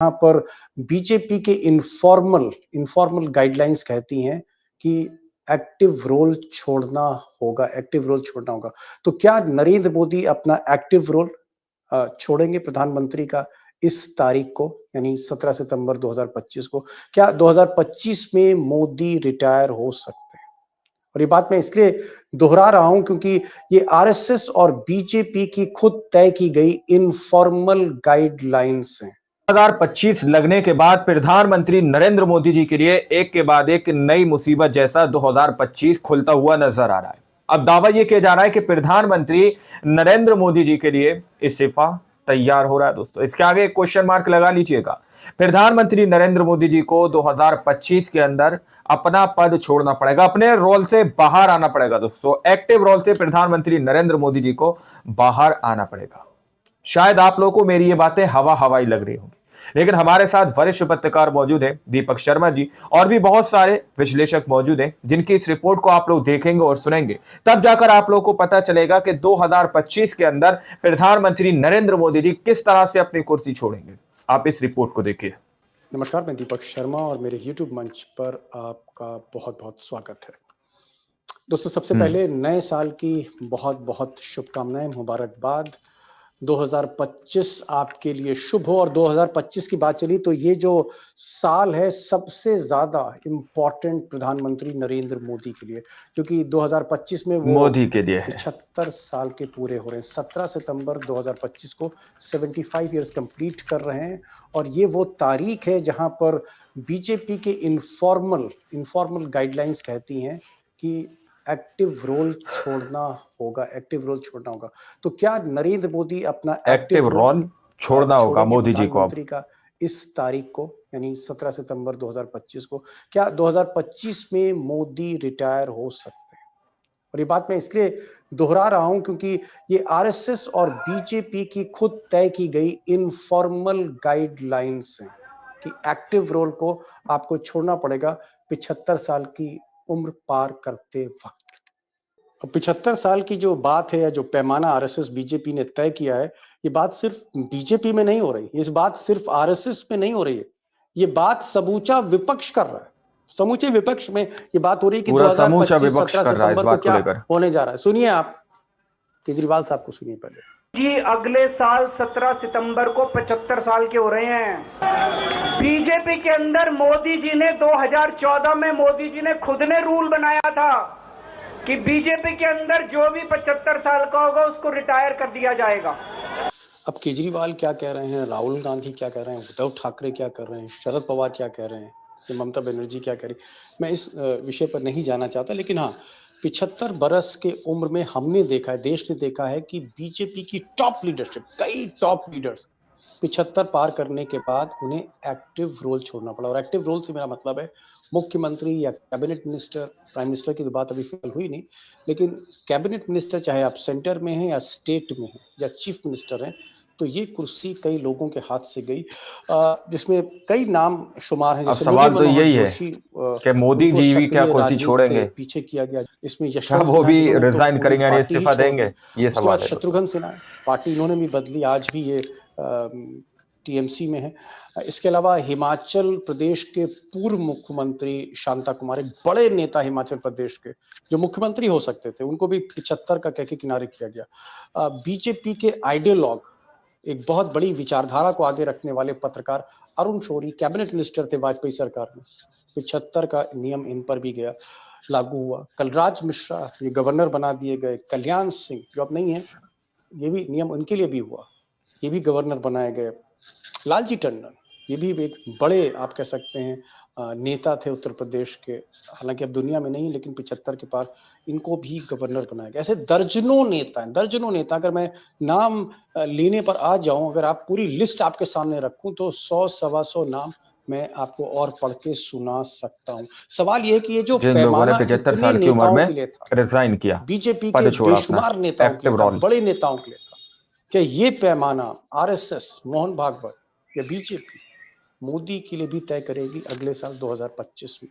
यहाँ पर बीजेपी के इनफॉर्मल इनफॉर्मल गाइडलाइंस कहती हैं कि एक्टिव रोल छोड़ना होगा। तो क्या नरेंद्र मोदी अपना एक्टिव रोल छोड़ेंगे प्रधानमंत्री का इस तारीख को, यानी 17 सितंबर 2025 को? क्या 2025 में मोदी रिटायर हो सकते हैं? और ये बात मैं इसलिए दोहरा रहा हूं क्योंकि ये आरएसएस और बीजेपी की खुद तय की गई इनफॉर्मल गाइडलाइंस हैं। 2025 लगने के बाद प्रधानमंत्री नरेंद्र मोदी जी के लिए एक के बाद एक नई मुसीबत जैसा 2025 खुलता हुआ नजर आ रहा है। अब दावा यह किया जा रहा है कि प्रधानमंत्री नरेंद्र मोदी जी के लिए इस्तीफा तैयार हो रहा है। दोस्तों, इसके आगे एक क्वेश्चन मार्क लगा लीजिएगा। प्रधानमंत्री नरेंद्र मोदी जी को 2025 के अंदर अपना पद छोड़ना पड़ेगा, अपने रोल से बाहर आना पड़ेगा। दोस्तों, एक्टिव रोल से प्रधानमंत्री नरेंद्र मोदी जी को बाहर आना पड़ेगा। शायद आप लोगों को मेरी ये बातें हवाई लग रही होंगी, लेकिन हमारे साथ वरिष्ठ पत्रकार मौजूद हैं, दीपक शर्मा जी, और भी बहुत सारे विश्लेषक मौजूद हैं, जिनकी इस रिपोर्ट को आप लोग देखेंगे और सुनेंगे, तब जाकर आप लोगों को पता चलेगा कि 2025 के अंदर प्रधानमंत्री नरेंद्र मोदी जी किस तरह से अपनी कुर्सी छोड़ेंगे। आप इस रिपोर्ट को देखिए। नमस्कार, मैं दीपक शर्मा और मेरे YouTube मंच पर आपका बहुत बहुत स्वागत है। दोस्तों, सबसे पहले नए साल की बहुत बहुत शुभकामनाएं, मुबारकबाद। 2025 आपके लिए शुभ हो। और 2025 की बात चली तो ये जो साल है सबसे ज्यादा इम्पोर्टेंट प्रधानमंत्री नरेंद्र मोदी के लिए, क्योंकि 2025 में वो मोदी के लिए है। 75 साल के पूरे हो रहे हैं। 17 सितंबर 2025 को 75 ईयर्स कंप्लीट कर रहे हैं। और ये वो तारीख है जहां पर बीजेपी के इनफॉर्मल गाइडलाइंस कहती हैं कि एक्टिव रोल छोड़ना होगा। तो क्या नरेंद्र मोदी अपना एक्टिव रोल छोड़ना होगा मोदी जी को प्रधानमंत्री का इस तारीख को, यानी 17 सितंबर 2025 को? क्या 2025 में मोदी रिटायर हो सकते हैं? और ये बात मैं इसलिए दोहरा रहा हूं क्योंकि ये आरएसएस और बीजेपी की खुद तय की गई इनफॉर्मल गाइडलाइंस हैं कि एक्टिव रोल को आपको छोड़ना पड़ेगा 75 साल की उम्र पार करते वक्त। 75 साल की जो बात है या जो पैमाना आरएसएस बीजेपी ने तय किया है, ये बात सिर्फ बीजेपी में नहीं हो रही, ये बात सिर्फ आरएसएस में नहीं हो रही है, ये बात समूचा विपक्ष कर रहा है। समूचे विपक्ष में ये बात हो रही है कि 2025 17 सितंबर को क्या होने जा रहा है। सुनिए, आप केजरीवाल साहब को सुनिए पहले जी। अगले साल 17 सितंबर को 75 साल के हो रहे हैं। बीजेपी के अंदर मोदी जी ने 2014 में मोदी जी ने खुद ने रूल बनाया था कि बीजेपी के अंदर जो भी 75 साल का होगा उसको रिटायर कर दिया जाएगा। अब केजरीवाल क्या कह रहे हैं, राहुल गांधी क्या कह रहे हैं, उद्धव ठाकरे क्या कर रहे हैं, शरद पवार क्या कह रहे हैं, ममता बनर्जी क्या कह रही, मैं इस विषय पर नहीं जाना चाहता। लेकिन हाँ, 75 बरस के उम्र में हमने देखा है, देश ने देखा है कि बीजेपी की टॉप लीडरशिप, कई टॉप लीडर्स 75 पार करने के बाद उन्हें एक्टिव रोल छोड़ना पड़ा। और एक्टिव रोल से मेरा मतलब है मुख्यमंत्री या कैबिनेट मिनिस्टर। प्राइम मिनिस्टर की तो बात अभी फिलहाल हुई नहीं, लेकिन कैबिनेट मिनिस्टर चाहे आप सेंटर में हैं या स्टेट में हैं या चीफ मिनिस्टर हैं, तो ये कुर्सी कई लोगों के हाथ से गई, जिसमें कई नाम शुमार हैं। अब सवाल तो यही है कि मोदी जी भी क्या कुर्सी छोड़ेंगे, पीछे किया गया, इसमें क्या वो भी रिजाइन करेंगे यानी इस्तीफा देंगे, ये सवाल है। शत्रुघ्न सिन्हा पार्टी इन्होंने भी बदली, आज भी ये टीएमसी में है। इसके अलावा हिमाचल प्रदेश के पूर्व मुख्यमंत्री शांता कुमार, एक बड़े नेता हिमाचल प्रदेश के जो मुख्यमंत्री हो सकते थे, उनको भी 75 का कह के किनारे किया गया। बीजेपी के आइडियोलॉग, एक बहुत बड़ी विचारधारा को आगे रखने वाले पत्रकार अरुण शौरी कैबिनेट मिनिस्टर थे वाजपेयी सरकार में, 75 का नियम इन पर भी गया, लागू हुआ। कलराज मिश्रा ये गवर्नर बना दिए गए। कल्याण सिंह जो अब नहीं है, ये भी नियम उनके लिए भी हुआ, ये भी गवर्नर बनाए गए। लालजी टंडन ये भी एक बड़े, आप कह सकते हैं, नेता थे उत्तर प्रदेश के, हालांकि अब दुनिया में नहीं, लेकिन 75 के पार इनको भी गवर्नर बनाया गया। ऐसे दर्जनों नेता हैं, दर्जनों नेता। अगर मैं नाम लेने पर आ जाऊं, अगर आप पूरी लिस्ट आपके सामने रखूं तो 100-125 नाम मैं आपको और पढ़ के सुना सकता हूं। सवाल ये है कि ये जो पैमाना 75 साल की उम्र में रिजाइन किया, बीजेपी के बेशुमार नेताओं के लिए, बड़े नेताओं के लिए था, क्या ये पैमाना आरएसएस, मोहन भागवत या बीजेपी मोदी के लिए भी तय करेगी अगले साल 2025 में?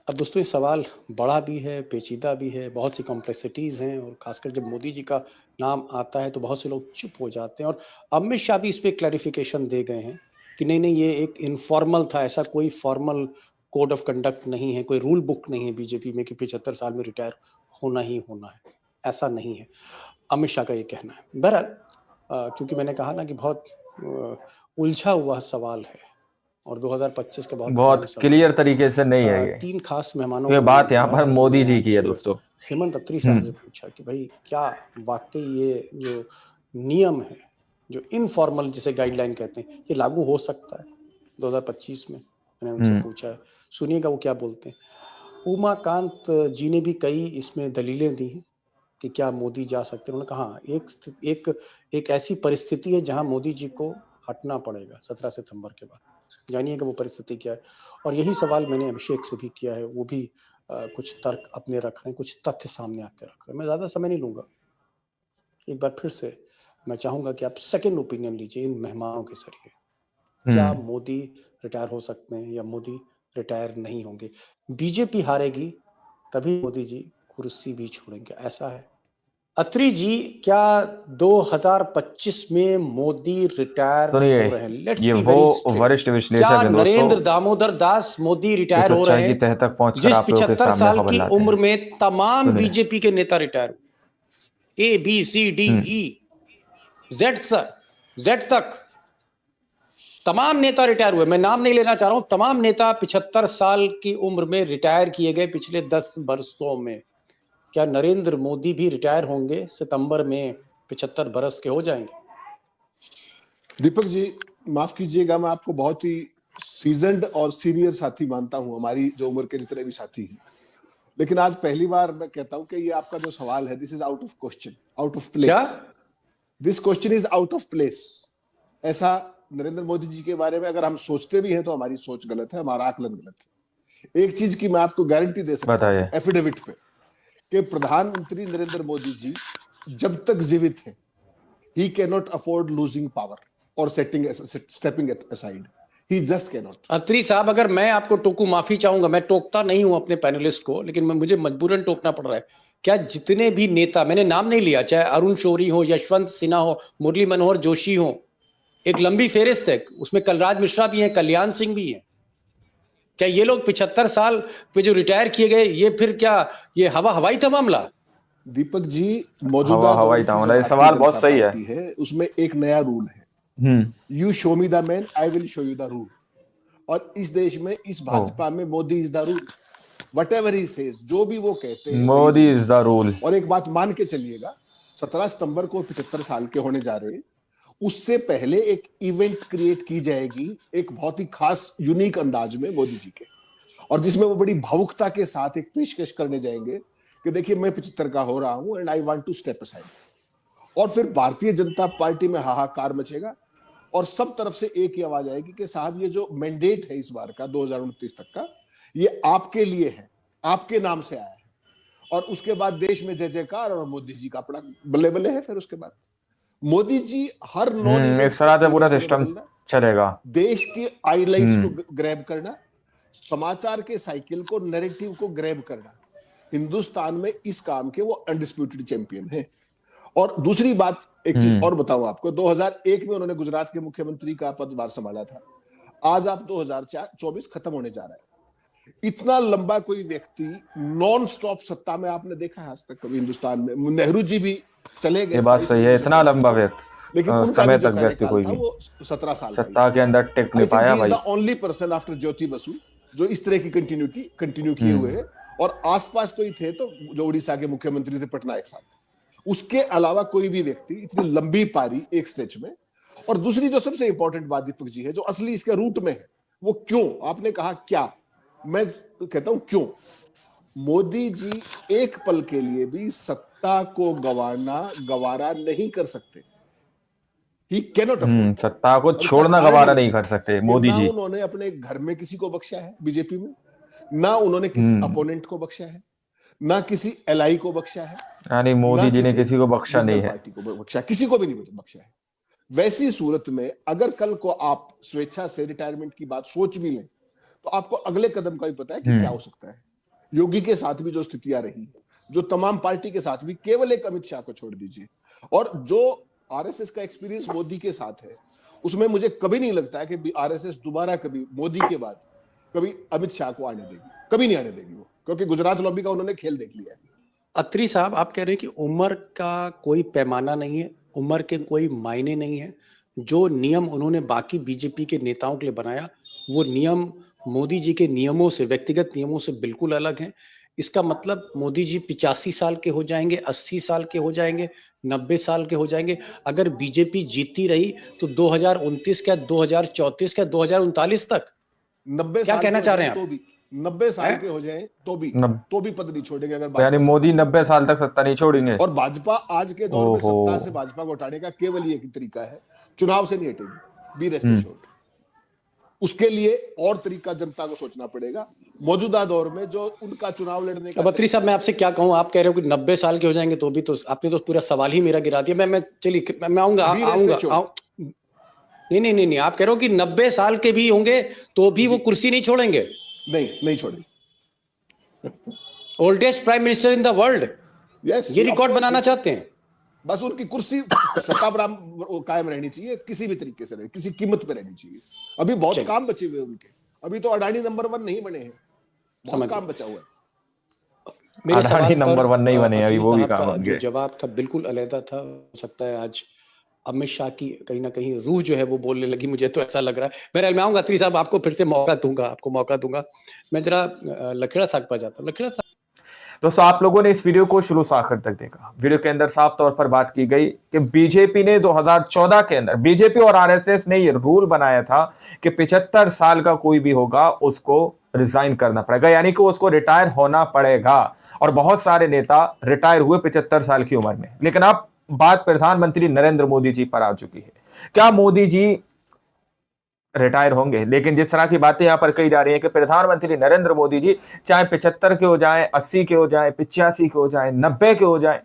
अब दोस्तों, ये सवाल बड़ा भी है, पेचीदा भी है, बहुत सी कॉम्प्लेक्सिटीज हैं, और खासकर जब मोदी जी का नाम आता है तो बहुत से लोग चुप हो जाते हैं। और अमित शाह भी इस पे क्लैरिफिकेशन दे गए हैं कि नहीं ये एक इनफॉर्मल था, ऐसा कोई फॉर्मल कोड ऑफ कंडक्ट नहीं है, कोई रूल बुक नहीं है बीजेपी में कि 75 साल में रिटायर होना ही होना है, ऐसा नहीं है अमित शाह का ये कहना है। बहरहाल क्योंकि मैंने कहा ना कि बहुत उलझा हुआ सवाल है और 2025 के बहुत क्लियर तरीके से नहीं है ये। 3 खास मेहमानों ये बात यहाँ पर मोदी जी की है दोस्तों। हेमंत अत्री साहब से पूछा कि भाई क्या वाकई ये जो नियम है, जो इनफॉर्मल जिसे गाइडलाइन कहते हैं, ये लागू हो सकता है 2025 में? मैंने उनसे पूछा है, सुनिएगा वो क्या बोलते हैं। उमाकांत जी ने भी कई इसमें दलीलें दी हैं कि क्या मोदी जा सकते हैं। उन्होंने कहा एक ऐसी परिस्थिति है जहां मोदी जी को हटना पड़ेगा 17 सितंबर के बाद। जानिए कि वो परिस्थिति क्या है। और यही सवाल मैंने अभिषेक से भी किया है, वो भी कुछ तर्क अपने रख रहे हैं, कुछ तथ्य सामने आके रख रहे हैं। मैं ज़्यादा समय नहीं लूँगा, एक बार फिर से मैं चाहूँगा कि आप सेकेंड ओपिनियन लीजिए इन मेहमानों के जरिए। क्या मोदी रिटायर हो सकते हैं या मोदी रिटायर नहीं होंगे? बीजेपी हारेगी तभी मोदी जी कुर्सी भी छोड़ेंगे, ऐसा है। अत्री जी, क्या 2025 में मोदी रिटायर हो रहे हैं? लेट्स ये बी वो वरिष्ठ विश्लेषक हैं दोस्तों। नरेंद्र दामोदर दास मोदी रिटायर हो रहे हैं? तह तक पहुंचकर आप लोगों के सामने 75 साल की उम्र में तमाम बीजेपी के नेता रिटायर हुए, A B C D E Z तक तमाम नेता रिटायर हुए। मैं नाम नहीं लेना चाह रहा हूं, तमाम नेता 75 साल की उम्र में रिटायर किए गए पिछले 10 वर्षों में। क्या नरेंद्र मोदी भी रिटायर होंगे सितंबर में, 75 बरस के हो जाएंगे? दीपक जी माफ कीजिएगा, मैं आपको बहुत ही सीजन्ड और सीनियर साथी मानता हूं, हमारी जो उम्र के जितने भी साथी हैं, लेकिन आज पहली बार मैं कहता हूं कि ये आपका जो सवाल है, this is out of question, out of place. This question is out of place. ऐसा नरेंद्र मोदी जी के बारे में अगर हम सोचते भी हैं तो हमारी सोच गलत है, हमारा आकलन गलत है। एक चीज की मैं आपको गारंटी दे सकता हूं एफिडेविट पे कि प्रधानमंत्री नरेंद्र मोदी जी जब तक जीवित हैं, he cannot afford losing power or stepping aside. He just cannot. अत्री साहब, अगर मैं आपको टोकू, माफी चाहूंगा, मैं टोकता नहीं हूं अपने पैनलिस्ट को, लेकिन मुझे मजबूरन टोकना पड़ रहा है। क्या जितने भी नेता, मैंने नाम नहीं लिया, चाहे अरुण शौरी हो, यशवंत सिन्हा हो, मुरली मनोहर जोशी हो, एक लंबी फेरिस्त है, उसमें कलराज मिश्रा भी है, कल्याण सिंह भी है, क्या ये लोग 75 साल पे जो रिटायर किए गए, ये फिर क्या ये हवाई था मामला? दीपक जी, मौजूदा हवाई था मामला, सवाल बहुत सही है। उसमें एक नया रूल है, you show me the man, I will show you the rule. और इस देश में, इस भाजपा में Modi is the rule. Whatever he says, जो भी वो कहते हैं, मोदी इज द रूल। और एक बात मान के चलिएगा, 17 सितंबर को 75 साल के होने जा रहे हैं, उससे पहले एक इवेंट क्रिएट की जाएगी एक बहुत ही खास यूनिक अंदाज में मोदी जी के, और जिसमें वो बड़ी भावुकता के साथ एक पेशकश करने जाएंगे कि देखिए मैं 75 का हो रहा हूं and I want to step aside. और फिर भारतीय जनता पार्टी में हाहाकार मचेगा और सब तरफ से एक ही आवाज आएगी कि साहब ये जो मैंडेट है इस बार का 2029 तक का, ये आपके लिए है, आपके नाम से आया है। और उसके बाद देश में जय जयकार और मोदी जी का अपना बल्ले बल्ले है। फिर उसके बाद मोदी जी हर इस तरह से पूरा सिस्टम चलेगा। देश के हाइलाइट्स को ग्रैब करना, समाचार के साइकिल को, नैरेटिव को ग्रैब करना, हिंदुस्तान में इस काम के वो अनडिस्प्यूटेड चैंपियन है। और दूसरी बात, एक चीज और बताऊं आपको, 2001 में उन्होंने गुजरात के मुख्यमंत्री का पदभार संभाला था। आज आप 2024 खत्म होने जा रहा है। इतना लंबा कोई व्यक्ति नॉन स्टॉप सत्ता में आपने देखा है आज तक कभी हिंदुस्तान में? नेहरू जी भी चले गए, ये बात सही है, इतना लंबा व्यक्ति, लेकिन समय तक व्यक्ति कोई भी वो 17 साल सत्ता के अंदर टिक नहीं पाया भाई। Only person after Jyoti Basu जो इस तरह की कंटिन्यू किए हुए है। और आसपास कोई थे तो जो उड़ीसा के मुख्यमंत्री थे पटनायक साहब, उसके अलावा कोई भी व्यक्ति इतनी लंबी पारी एक स्टेज में। और दूसरी जो सबसे इंपॉर्टेंट बात दीपक जी है, जो असली इसके रूट में है, वो क्यों, आपने कहा क्या, मैं कहता हूं क्यों। मोदी जी एक पल के लिए भी सत्ता को गवारा नहीं कर सकते। He cannot afford। सत्ता को छोड़ना गवारा नहीं कर सकते मोदी जी। ना उन्होंने अपने घर में किसी को बख्शा है बीजेपी में, ना उन्होंने किसी अपोनेंट को बख्शा है, ना किसी एलआई को बख्शा है, यानी मोदी जी ने किसी को बख्शा नहीं है, पार्टी को बख्शा, किसी को भी नहीं बख्शा है। वैसी सूरत में अगर कल को आप स्वेच्छा से रिटायरमेंट की बात सोच भी लें तो आपको अगले कदम का भी पता है कि क्या हो सकता है। योगी के साथ भी जो स्थितियां रही, जो तमाम पार्टी के साथ भी, केवल एक अमित शाह को छोड़ दीजिए, और जो आरएसएस का एक्सपीरियंस मोदी के साथ है, उसमें मुझे कभी नहीं लगता है कि आरएसएस दोबारा कभी मोदी के बाद कभी अमित शाह को आने देगी, कभी नहीं आने देगी वो, क्योंकि गुजरात लॉबी का उन्होंने खेल देख लिया है। अत्री साहब, आप कह रहे हैं कि उम्र का कोई पैमाना नहीं है, उम्र के कोई मायने नहीं है। जो नियम उन्होंने बाकी बीजेपी के नेताओं के लिए बनाया, वो नियम मोदी जी के नियमों से, व्यक्तिगत नियमों से बिल्कुल अलग हैं। इसका मतलब मोदी जी 85 साल के हो जाएंगे, 80 साल के हो जाएंगे, 90 साल के हो जाएंगे। अगर बीजेपी जीती रही तो 2029 क्या, 2034 क्या, 2039 तक 90 क्या साल कहना के चाह हो रहे जाएं हैं तो भी 90 साल के हो जाएं तो भी पद नहीं छोड़ेंगे अगर यानी भाजपा मोदी 90 साल तक सत्ता नहीं छोड़ेंगे। और भाजपा आज के दौर में ओहो। सत्ता से भाजपा को हटाने का केवल एक ही तरीका है, चुनाव से नहीं हटेगी, बी रेस्ट एश्योर्ड। उसके लिए और तरीका जनता को सोचना पड़ेगा। मौजूदा दौर में जो उनका चुनाव लड़ने का अब अत्री साहब, मैं आपसे क्या कहूं, आप कह रहे हो कि 90 साल के हो जाएंगे तो भी, तो आपने तो पूरा सवाल ही मेरा गिरा दिया। मैं चलिए मैं आऊंगा। नहीं, आप कह रहे हो कि 90 साल के भी होंगे तो भी वो कुर्सी नहीं छोड़ेंगे? नहीं छोड़ेंगे। Oldest prime minister in the world, ये रिकॉर्ड बनाना चाहते हैं। बस उनकी कुर्सी सत्ता पर कायम रहनी चाहिए, किसी भी तरीके से, किसी कीमत पे रहनी चाहिए। अभी बहुत काम बचे हुए उनके, अभी तो अडानी नंबर 1 नहीं बने हैं, बहुत काम बचा हुआ है। अडानी नंबर 1 नहीं बने अभी, वो भी काम होंगे। जवाब था बिल्कुल अलग था। हो सकता है आज अमित शाह की कहीं ना कहीं रूह जो है वो बोलने लगी, मुझे तो ऐसा लग रहा है। बहरहाल मैं आऊंगा अत्री साहब, आपको फिर से मौका दूंगा। मैं जरा लखेड़ा साहब पर जाता हूँ। लखेड़ा साहब, दोस्तों, आप लोगों ने इस वीडियो को शुरू से आखिर तक देखा। वीडियो के अंदर साफ तौर पर बात की गई कि बीजेपी ने 2014 के अंदर, बीजेपी और आरएसएस ने ये रूल बनाया था कि 75 साल का कोई भी होगा उसको रिजाइन करना पड़ेगा, यानी कि उसको रिटायर होना पड़ेगा। और बहुत सारे नेता रिटायर हुए 75 साल की उम्र में। लेकिन अब बात प्रधानमंत्री नरेंद्र मोदी जी पर आ चुकी है। क्या मोदी जी रिटायर होंगे? लेकिन जिस तरह की बातें यहां पर कही जा रही है कि प्रधानमंत्री नरेंद्र मोदी जी चाहे 75 के हो जाएं, 80 के हो जाएं, 85 के हो जाएं, 90 के हो जाएं,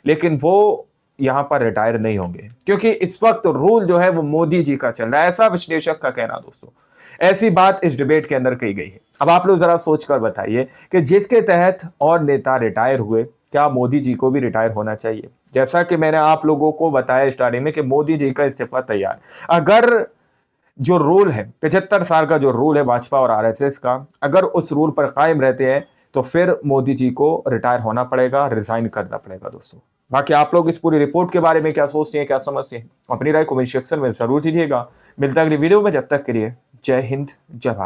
लेकिन वो यहां पर रिटायर नहीं होंगे, क्योंकि इस वक्त रूल जो है वो मोदी जी का चल रहा है। ऐसा विश्लेषक का कहना। दोस्तों, ऐसी बात इस डिबेट के अंदर कही गई है। अब आप लोग जरा सोचकर बताइए कि जिसके तहत और नेता रिटायर हुए, क्या मोदी जी को भी रिटायर होना चाहिए? जैसा कि मैंने आप लोगों को बताया स्टार्टिंग में कि मोदी जी का इस्तीफा तैयार। अगर जो रूल है 75 साल का, जो रूल है भाजपा और आरएसएस का, अगर उस रूल पर कायम रहते हैं तो फिर मोदी जी को रिटायर होना पड़ेगा, रिजाइन करना पड़ेगा। दोस्तों, बाकी आप लोग इस पूरी रिपोर्ट के बारे में क्या सोचते हैं, क्या समझते हैं, अपनी राय कमेंट सेक्शन में जरूर दीजिएगा। मिलता है अगली वीडियो में, जब तक के लिए जय हिंद, जय भारत।